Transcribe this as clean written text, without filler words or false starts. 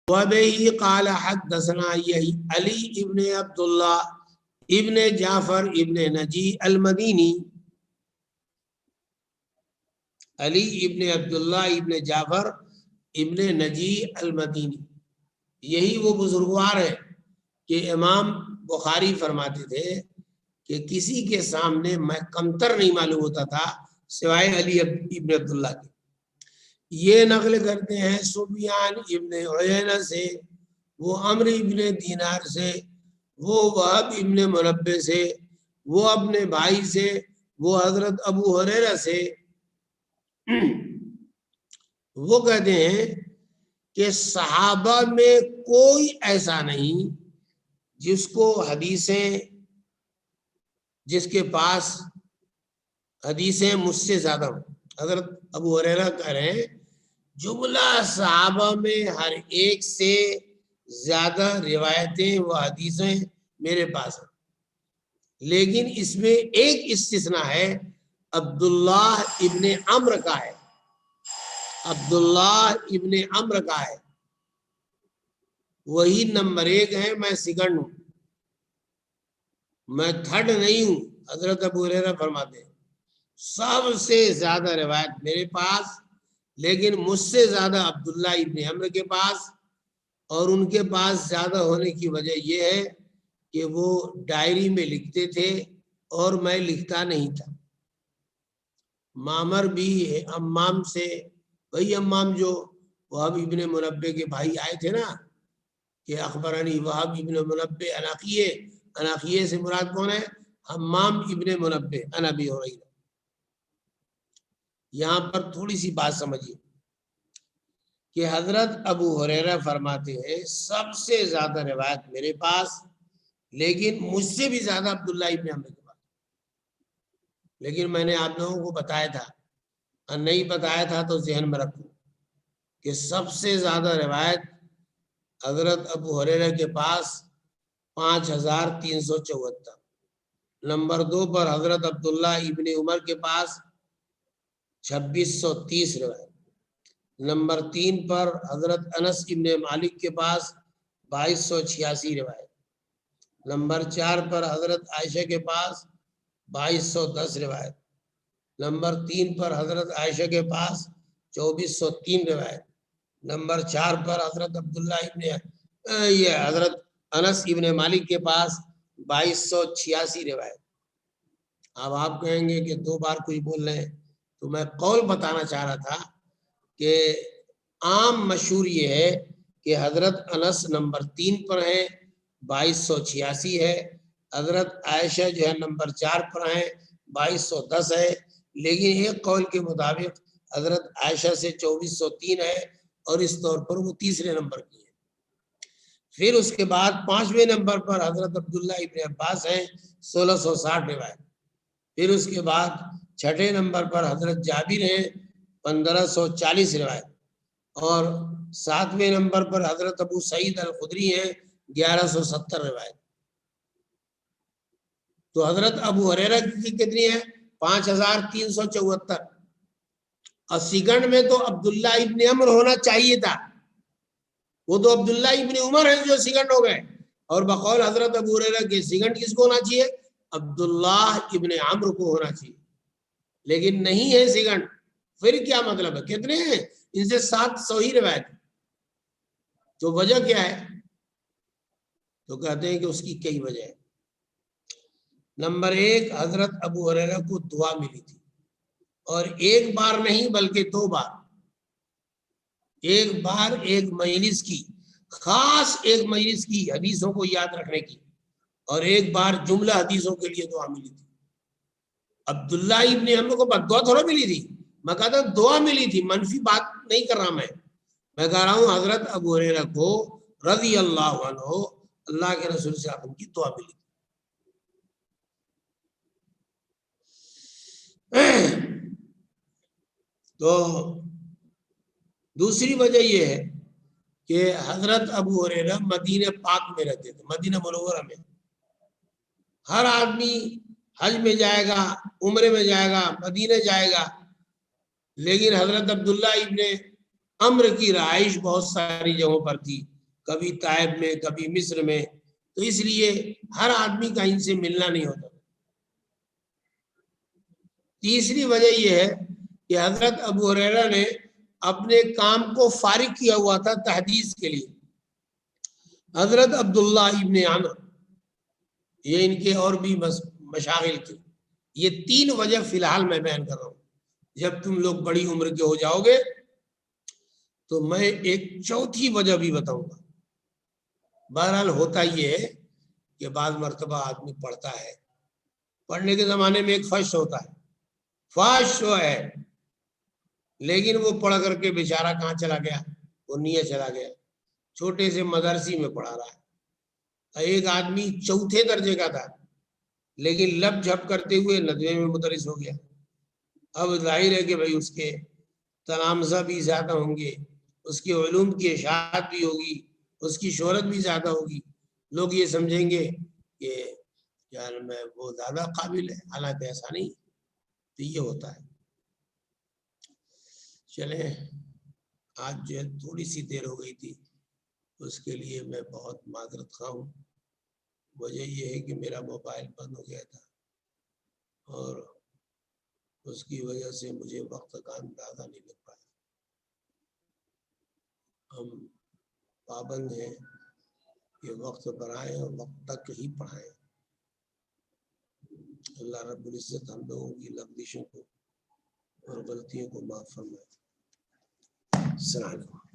وبه قال حدثنا علی ابن عبداللہ ابن جعفر ابن نجی المدینی، علی ابن عبداللہ ابن جعفر ابن نجی المدینی، یہی وہ بزرگوار ہے کہ امام بخاری فرماتے تھے کہ کسی کے سامنے میں کمتر نہیں معلوم ہوتا تھا سوائے علی ابن عبداللہ کے۔ یہ نقل کرتے ہیں سفیان ابن عیینہ سے، وہ عمرو ابن دینار سے، وہ وہب ابن منبہ سے، وہ اپنے بھائی سے، وہ حضرت ابو ہریرہ سے۔ وہ کہتے ہیں کہ صحابہ میں کوئی ایسا نہیں جس کو حدیثیں، جس کے پاس حدیثیں مجھ سے زیادہ ہوں۔ حضرت ابو ہریرہ کہہ رہے ہیں جملہ صحابہ میں ہر ایک سے زیادہ روایتیں و حدیثیں میرے پاس ہیں، لیکن اس میں ایک استثناء ہے، عبداللہ ابن عمرو کا ہے، عبداللہ ابن عمرو کا ہے، وہی نمبر 1 ہے، میں سیکنڈ ہوں، میں تھرڈ نہیں ہوں۔ حضرت ابو ہریرہ فرماتے ہیں سب سے زیادہ روایت میرے پاس، لیکن مجھ سے زیادہ عبداللہ ابن عمرو کے پاس، اور ان کے پاس زیادہ ہونے کی وجہ یہ ہے کہ وہ ڈائری میں لکھتے تھے اور میں لکھتا نہیں تھا۔ معمر بھی امام سے، وہی امام جو وہب ابن منبہ کے بھائی آئے تھے نا کہ اخبرانی وہب ابن منبہ اناخیے سے مراد کون ہے؟ حمام ابن منبہ عن ابی ہریرہ۔ یہاں پر تھوڑی سی بات سمجھیے کہ حضرت ابو ہریرہ فرماتے ہیں سب سے زیادہ روایت میرے پاس، لیکن مجھ سے بھی زیادہ عبداللہ ابن عمرو کے پاس۔ لیکن میں نے آپ لوگوں کو بتایا تھا، اور نہیں بتایا تھا تو ذہن میں رکھو کہ سب سے زیادہ روایت حضرت ابو ہریرہ کے پاس 5374، نمبر 2 پر حضرت عبداللہ ابن عمر کے پاس 2630 روایت، نمبر 3 پر حضرت انس ابن مالک کے پاس 2286 روایت، نمبر 4 پر حضرت عائشہ کے پاس 2210 روایت، نمبر 3 پر حضرت عائشہ کے پاس 2403 روایت، نمبر 4 پر حضرت عبداللہ حضرت انس ابن مالک کے پاس 2286 روایت۔ اب آپ کہیں گے کہ 2 بار کچھ بول رہے ہیں، تو میں قول بتانا چاہ رہا تھا کہ عام مشہور یہ ہے کہ حضرت انس نمبر 3 پر ہیں 2286 ہے، حضرت عائشہ جو ہے نمبر 4 پر ہیں 2210 ہے، لیکن ایک قول کے مطابق حضرت عائشہ سے 2403 ہے، اور اس طور پر وہ تیسرے نمبر کی ہے۔ پھر اس کے بعد 5ویں نمبر پر حضرت عبداللہ ابن عباس ہیں 1660 روایت، پھر اس کے بعد 6 نمبر پر حضرت جابر ہیں 1540 روایت، اور 7ویں نمبر پر حضرت ابو سعید الخدری ہیں 1170 روایت۔ تو حضرت ابو ہریرہ کی کتنی ہے؟ 5374، اور سیکنڈ میں تو عبداللہ ابن عمرو ہونا چاہیے تھا، وہ تو عبداللہ ابن عمر ہیں جو سیکنڈ ہو گئے، اور بقول حضرت ابو ہریرہ کے سیکنڈ کس کو ہونا چاہیے؟ عبداللہ ابن عمرو کو ہونا چاہیے، لیکن نہیں ہے سیکنڈ۔ پھر کیا مطلب ہے؟ کتنے ہیں؟ ان سے 7 صحیح روایت، تو وجہ کیا ہے؟ تو کہتے ہیں کہ اس کی کئی وجہ ہے۔ نمبر 1، حضرت ابو ہریرہ کو دعا ملی تھی، اور ایک بار نہیں بلکہ 2 بار، ایک بار ایک مجلس کی، خاص ایک مجلس کی حدیثوں کو یاد رکھنے کی، اور ایک بار جملہ حدیثوں کے لیے دعا ملی تھی۔ عبداللہ ابن عمرو کو دعا تھوڑا ملی تھی، میں کہتا ہوں دعا ملی تھی، منفی بات نہیں کر رہا، میں کہہ رہا ہوں حضرت ابو ہریرہ کو رضی اللہ عنہ اللہ کے رسول سے آپ کی دعا ملی تھی۔ تو دوسری وجہ یہ ہے کہ حضرت ابو ہریرہ مدینہ پاک میں رہتے تھے، مدینہ منورہ میں۔ ہر آدمی حج میں جائے گا، عمرے میں جائے گا، مدینہ جائے گا، لیکن حضرت عبداللہ ابن عمرو کی رہائش بہت ساری جگہوں پر تھی، کبھی طائف میں کبھی مصر میں، تو اس لیے ہر آدمی کا ان سے ملنا نہیں ہوتا۔ تیسری وجہ یہ ہے کہ حضرت ابو ہریرہ نے اپنے کام کو فارغ کیا ہوا تھا تحدیث کے لیے۔ حضرت عبداللہ ابن عمر، یہ ان کے اور بھی مشاغل کی، یہ 3 وجہ فی الحال میں بیان کر رہا ہوں۔ جب تم لوگ بڑی عمر کے ہو جاؤ گے تو میں ایک چوتھی وجہ بھی بتاؤں گا۔ بہرحال ہوتا یہ ہے کہ بعض مرتبہ آدمی پڑھتا ہے، پڑھنے کے زمانے میں ایک فحش ہوتا ہے، فحش ہے، لیکن وہ پڑھ کر کے بیچارہ کہاں چلا گیا، وہ نیہ چلا گیا، چھوٹے سے مدرسی میں پڑھا رہا ہے۔ ایک آدمی 4تھے درجے کا تھا لیکن لب جھپ کرتے ہوئے 9ویں میں مدرس ہو گیا۔ اب ظاہر ہے کہ بھائی اس کے تلامذہ بھی زیادہ ہوں گے، اس کے علوم کی اشاعت بھی ہوگی، اس کی شہرت بھی زیادہ ہوگی، لوگ یہ سمجھیں گے کہ یار میں وہ زیادہ قابل ہے، حالانکہ ایسا نہیں، تو یہ ہوتا ہے۔ چلیں، آج جو ہے تھوڑی سی دیر ہو گئی تھی، اس کے لیے میں بہت معذرت خواہ ہوں۔ وجہ یہ ہے کہ میرا موبائل بند ہو گیا تھا اور اس کی وجہ سے مجھے وقت کا اندازہ نہیں لگ پایا۔ ہم پابند ہیں کہ وقت پر آئیں اور وقت تک ہی پڑھائیں۔ اللہ رب العزت ہم لوگوں کی لغزشوں کو اور غلطیوں کو معاف فرمائے۔ السلام علیکم۔